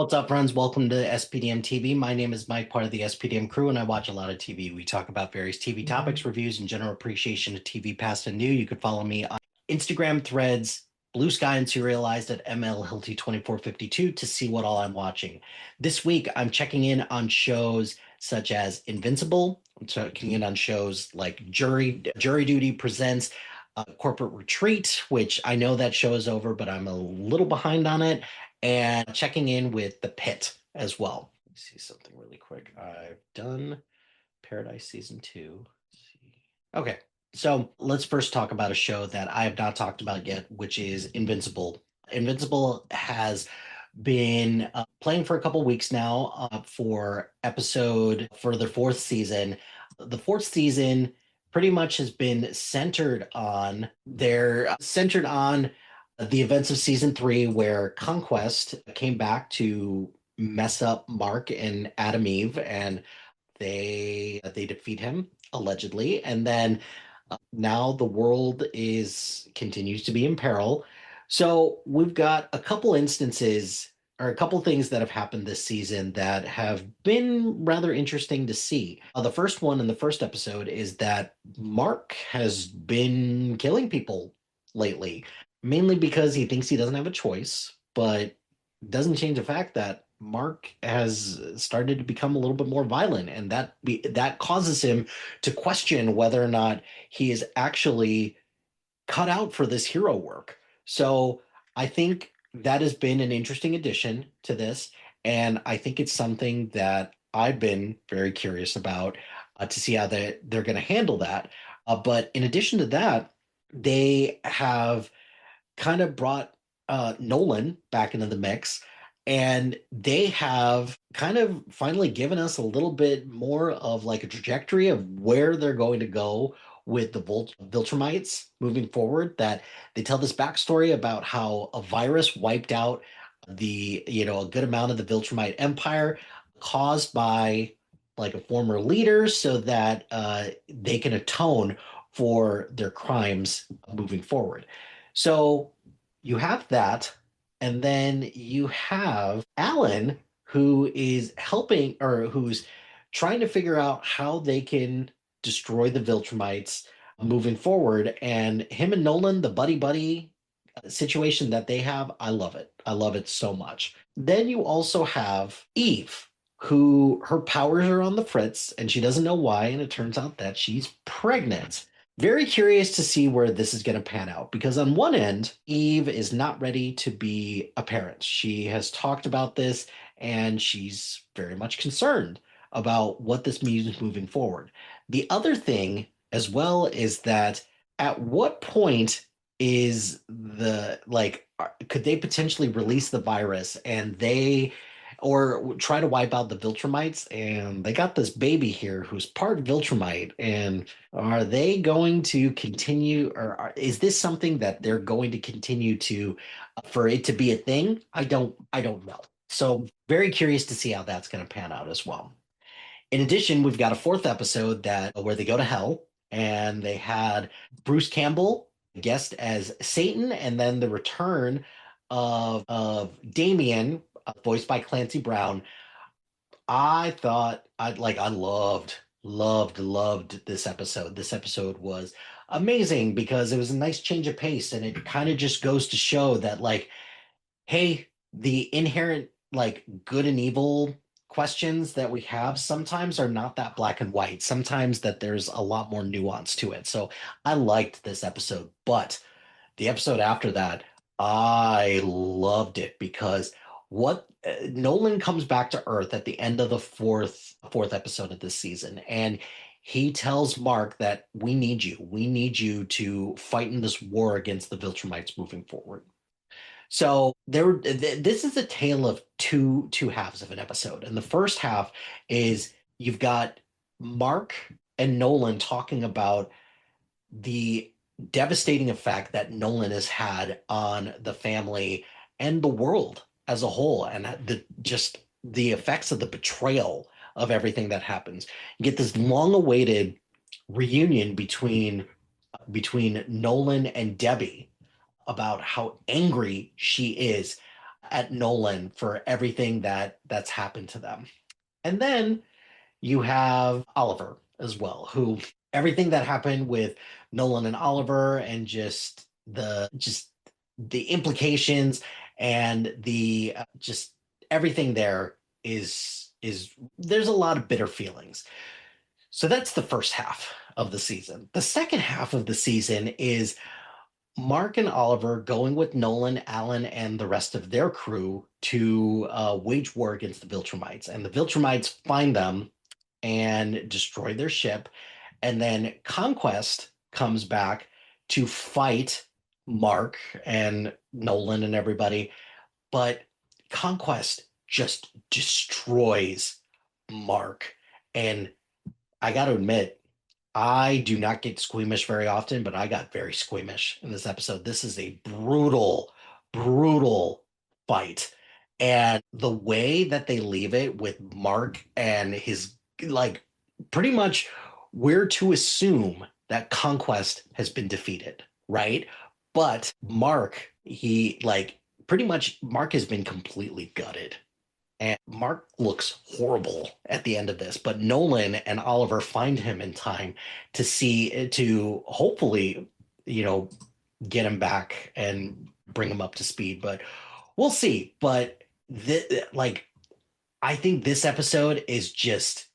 What's up, friends? Welcome to SPDM TV. My name is Mike, part of the SPDM crew, and I watch a lot of TV. We talk about various TV topics, reviews, and general appreciation of TV past and new. You can follow me on Instagram, Threads, Blue Sky, and Serialized at MLHilty2452 to see what all I'm watching. This week, I'm checking in on shows such as Invincible. I'm checking in on shows like Jury Duty Presents Corporate Retreat, which I know that show is over, but I'm a little behind on it, and checking in with the Pitt as well. Let me see something really quick. I've done Paradise season two. Let's see. Okay, so let's first talk about a show that I have not talked about yet, which is Invincible. Invincible has been playing for a couple weeks now for their fourth season. The fourth season pretty much has been centered on the events of season three, where Conquest came back to mess up Mark and Adam Eve, and they defeat him allegedly, and then now the world is continues to be in peril. So we've got a couple instances or a couple things that have happened this season that have been rather interesting to see. The first one in the first episode is that Mark has been killing people lately, mainly because he thinks he doesn't have a choice, but doesn't change the fact that Mark has started to become a little bit more violent, and that causes him to question whether or not he is actually cut out for this hero work. So I think that has been an interesting addition to this, and I think it's something that I've been very curious about to see how they're going to handle that. But in addition to that, they have kind of brought Nolan back into the mix, and they have kind of finally given us a little bit more of like a trajectory of where they're going to go with the Viltrumites moving forward. That they tell this backstory about how a virus wiped out a good amount of the Viltrumite Empire, caused by like a former leader, so that they can atone for their crimes moving forward. So you have that, and then you have Alan, who is helping or who's trying to figure out how they can destroy the Viltrumites moving forward. And him and Nolan, the buddy buddy situation that they have, I love it. I love it so much. Then you also have Eve, who her powers are on the fritz and she doesn't know why. And it turns out that she's pregnant. Very curious to see where this is going to pan out, because on one end, Eve is not ready to be a parent. She has talked about this and she's very much concerned about what this means moving forward. The other thing as well is that at what point is could they potentially release the virus and they or try to wipe out the Viltrumites, and they got this baby here who's part Viltrumite, and are they going to continue, or is this something that they're going to continue to for it to be a thing? I don't know. So very curious to see how that's going to pan out as well. In addition, we've got a fourth episode that where they go to hell, and they had Bruce Campbell guest as Satan, and then the return of Damien, voiced by Clancy Brown. I thought I loved this episode. This episode was amazing because it was a nice change of pace, and it kind of just goes to show that, like, hey, the inherent like good and evil questions that we have sometimes are not that black and white. Sometimes that there's a lot more nuance to it. So I liked this episode, but the episode after that, I loved it because what Nolan comes back to Earth at the end of the fourth episode of this season, and he tells Mark that we need you. We need you to fight in this war against the Viltrumites moving forward. So this is a tale of two halves of an episode. And the first half is you've got Mark and Nolan talking about the devastating effect that Nolan has had on the family and the world as a whole, and the effects of the betrayal of everything that happens. You get this long-awaited reunion between Nolan and Debbie about how angry she is at Nolan for everything that's happened to them. And then you have Oliver as well, who everything that happened with Nolan and Oliver and just the implications and the just everything there is there's a lot of bitter feelings. So that's the first half of the season. The second half of the season is Mark and Oliver going with Nolan, Alan, and the rest of their crew to wage war against the Viltrumites. And the Viltrumites find them and destroy their ship. And then Conquest comes back to fight Mark and Nolan and everybody. But Conquest just destroys Mark. And I got to admit, I do not get squeamish very often, but I got very squeamish in this episode. This is a brutal, brutal fight. And the way that they leave it with Mark and his, like, pretty much we're to assume that Conquest has been defeated, right? But Mark, pretty much Mark has been completely gutted and Mark looks horrible at the end of this, but Nolan and Oliver find him in time to hopefully, you know, get him back and bring him up to speed. But we'll see. But I think this episode is just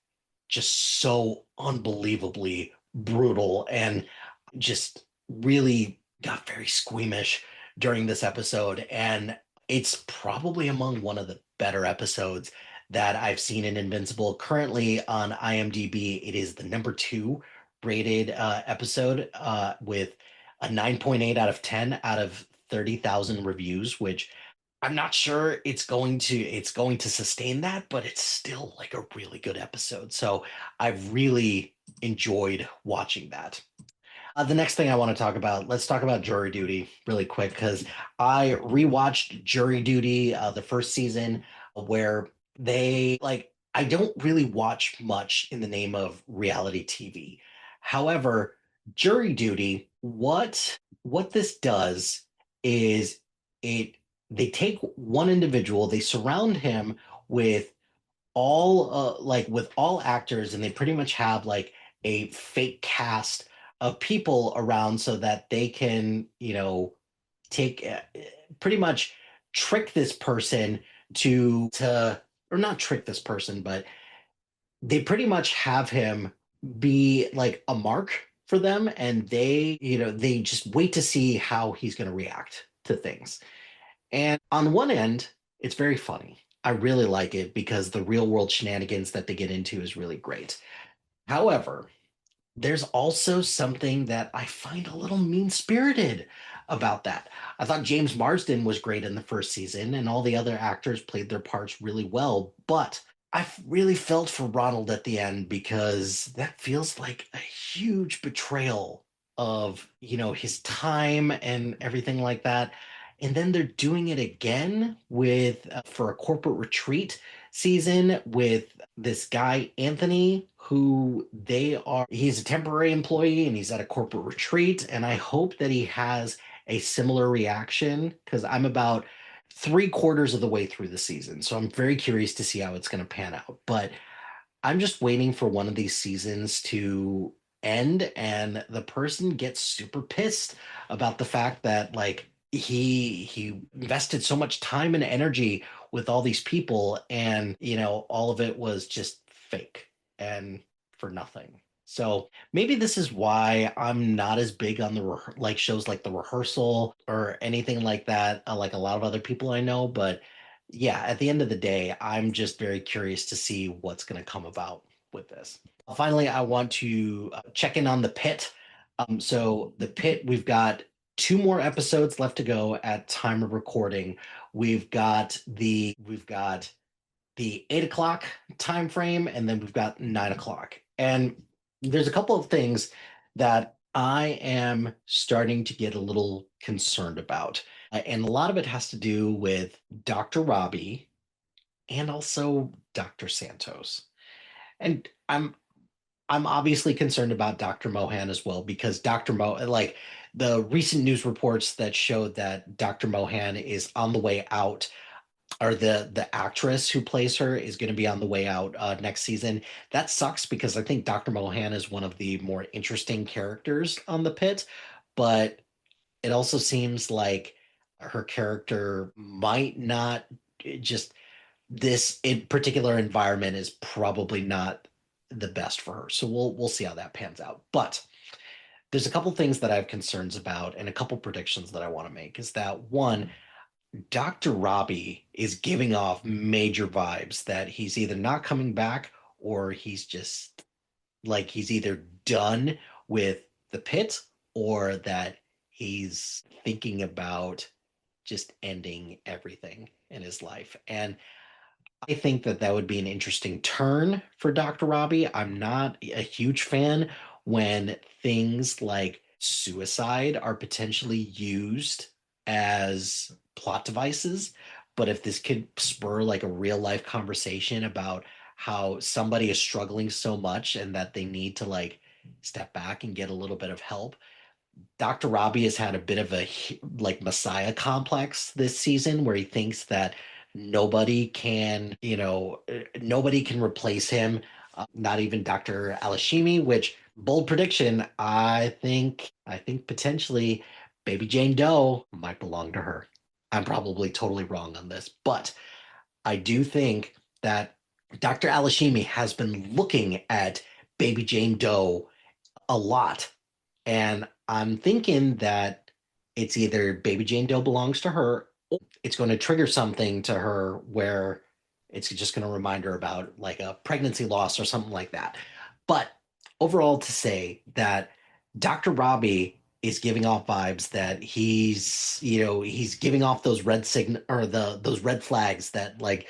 so unbelievably brutal and just really got very squeamish during this episode. And it's probably among one of the better episodes that I've seen in Invincible. Currently on IMDb, it is the number two rated episode with a 9.8 out of 10 out of 30,000 reviews, which I'm not sure it's going to sustain that, but it's still like a really good episode. So I've really enjoyed watching that. The next thing I want to talk about, let's talk about Jury Duty really quick because I rewatched Jury Duty, the first season, where I don't really watch much in the name of reality TV. However, Jury Duty, what this does is it they take one individual, they surround him with with all actors, and they pretty much have like a fake cast of people around so that they can, take pretty much trick this person to or not trick this person, but they pretty much have him be like a mark for them, and they just wait to see how he's going to react to things. And on one end, it's very funny. I really like it because the real world shenanigans that they get into is really great. However, there's also something that I find a little mean spirited about that. I thought James Marsden was great in the first season, and all the other actors played their parts really well. But I really felt for Ronald at the end because that feels like a huge betrayal of, his time and everything like that. And then they're doing it again with for a corporate retreat season with this guy Anthony, who he's a temporary employee and he's at a corporate retreat, and I hope that he has a similar reaction because I'm about three-quarters of the way through the season, so I'm very curious to see how it's going to pan out. But I'm just waiting for one of these seasons to end and the person gets super pissed about the fact that he invested so much time and energy with all these people, and all of it was just fake and for nothing. So maybe this is why I'm not as big on the shows like The Rehearsal or anything like that, like a lot of other people I know. But yeah, at the end of the day, I'm just very curious to see what's going to come about with this. Finally, I want to check in on the Pitt. So the Pitt, we've got two more episodes left to go at time of recording. We've got the 8 o'clock time frame, and then we've got 9 o'clock. And there's a couple of things that I am starting to get a little concerned about. And a lot of it has to do with Dr. Robbie and also Dr. Santos. And I'm obviously concerned about Dr. Mohan as well because the recent news reports that showed that Dr. Mohan is on the way out or the actress who plays her is going to be on the way out next season. That sucks because I think Dr. Mohan is one of the more interesting characters on the Pit, but it also seems like her character might not just this in particular environment is probably not the best for her. So we'll see how that pans out. But there's a couple things that I have concerns about and a couple predictions that I want to make is that one, Dr. Robbie is giving off major vibes that he's either not coming back or he's just like he's either done with the pit or that he's thinking about just ending everything in his life. And I think that that would be an interesting turn for Dr. Robbie. I'm not a huge fan when things like suicide are potentially used as plot devices. But if this could spur like a real life conversation about how somebody is struggling so much and that they need to like step back and get a little bit of help, Dr. Robbie has had a bit of a like messiah complex this season where he thinks that nobody can, nobody can replace him, not even Dr. Alashimi, which bold prediction, I think potentially Baby Jane Doe might belong to her. I'm probably totally wrong on this, but I do think that Dr. Alashimi has been looking at Baby Jane Doe a lot. And I'm thinking that it's either Baby Jane Doe belongs to her, or it's going to trigger something to her where it's just going to remind her about like a pregnancy loss or something like that. But overall, to say that Dr. Robbie is giving off vibes that he's giving off those red sign or those red flags that like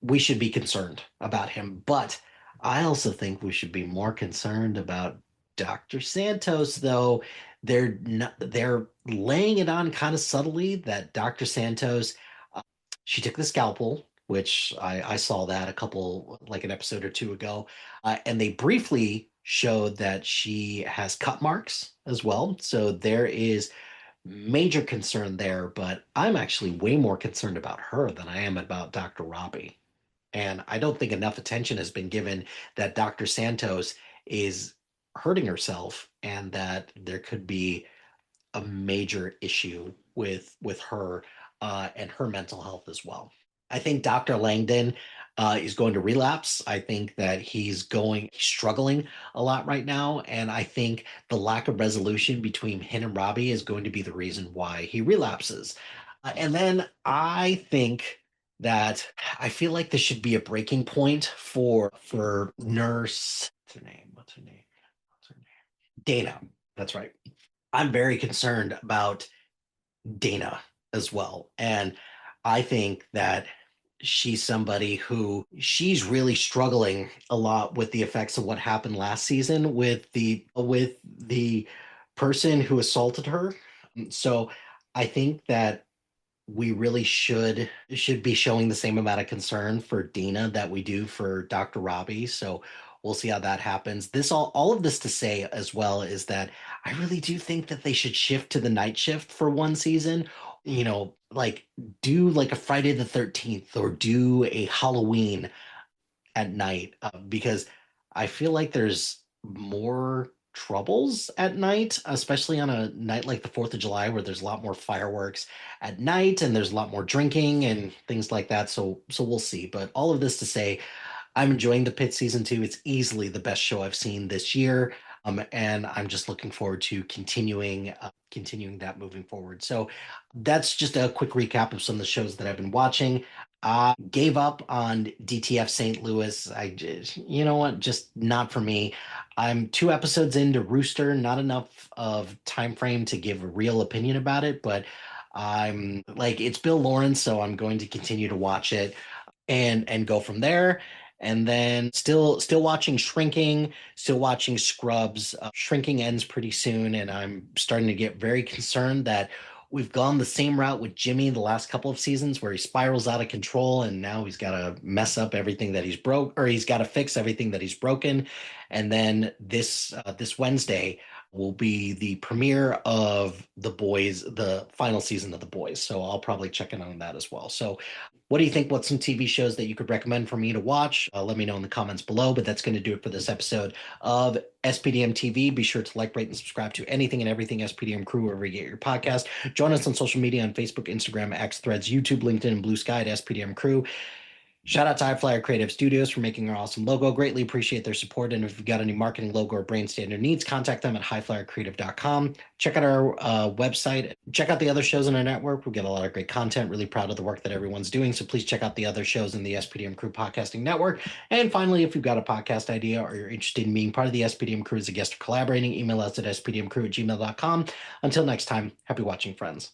we should be concerned about him. But I also think we should be more concerned about Dr. Santos, though they're laying it on kind of subtly that Dr. Santos, uh, she took the scalpel, which I saw that a couple, like an episode or two ago, and they briefly showed that she has cut marks as well. So there is major concern there, but I'm actually way more concerned about her than I am about Dr. Robbie. And I don't think enough attention has been given that Dr. Santos is hurting herself and that there could be a major issue with her and her mental health as well. I think Dr. Langdon is going to relapse. I think that he's struggling a lot right now, and I think the lack of resolution between him and Robbie is going to be the reason why he relapses. And then I think that I feel like this should be a breaking point for Nurse. What's her name? What's her name? What's her name? Dana. That's right. I'm very concerned about Dana as well. And I think that she's somebody who she's really struggling a lot with the effects of what happened last season with the person who assaulted her. So I think that we really should be showing the same amount of concern for Dina that we do for Dr. Robbie. So we'll see how that happens. All of this to say as well is that I really do think that they should shift to the night shift for one season. Like do like a Friday the 13th or do a Halloween at night because I feel like there's more troubles at night, especially on a night like the 4th of July where there's a lot more fireworks at night and there's a lot more drinking and things like that. So we'll see. But all of this to say, I'm enjoying the Pit season 2. It's easily the best show I've seen this year. And I'm just looking forward to continuing that moving forward. So that's just a quick recap of some of the shows that I've been watching. I gave up on DTF St. Louis. I just, you know what, just not for me. I'm 2 episodes into Rooster, not enough of time frame to give a real opinion about it, but I'm like it's Bill Lawrence, so I'm going to continue to watch it and go from there. And then still watching Shrinking, still watching Scrubs. Shrinking ends pretty soon, and I'm starting to get very concerned that we've gone the same route with Jimmy the last couple of seasons, where he spirals out of control, and now he's got to mess up everything that he's broke, or he's got to fix everything that he's broken. And then this Wednesday, will be the premiere of The Boys, the final season of The Boys. So I'll probably check in on that as well. So what do you think? What's some TV shows that you could recommend for me to watch? Let me know in the comments below. But that's going to do it for this episode of SPDM TV. Be sure to like, rate, and subscribe to anything and everything SPDM Crew wherever you get your podcast. Join us on social media on Facebook, Instagram, X, Threads, YouTube, LinkedIn, and Blue Sky at SPDM Crew. Shout out to Highflyer Creative Studios for making our awesome logo. Greatly appreciate their support. And if you've got any marketing, logo, or brand standard needs, contact them at highflyercreative.com. Check out our website. Check out the other shows in our network. We get a lot of great content. Really proud of the work that everyone's doing. So please check out the other shows in the SPDM Crew Podcasting Network. And finally, if you've got a podcast idea or you're interested in being part of the SPDM Crew as a guest or collaborating, email us at spdmcrew@gmail.com. Until next time, happy watching, friends.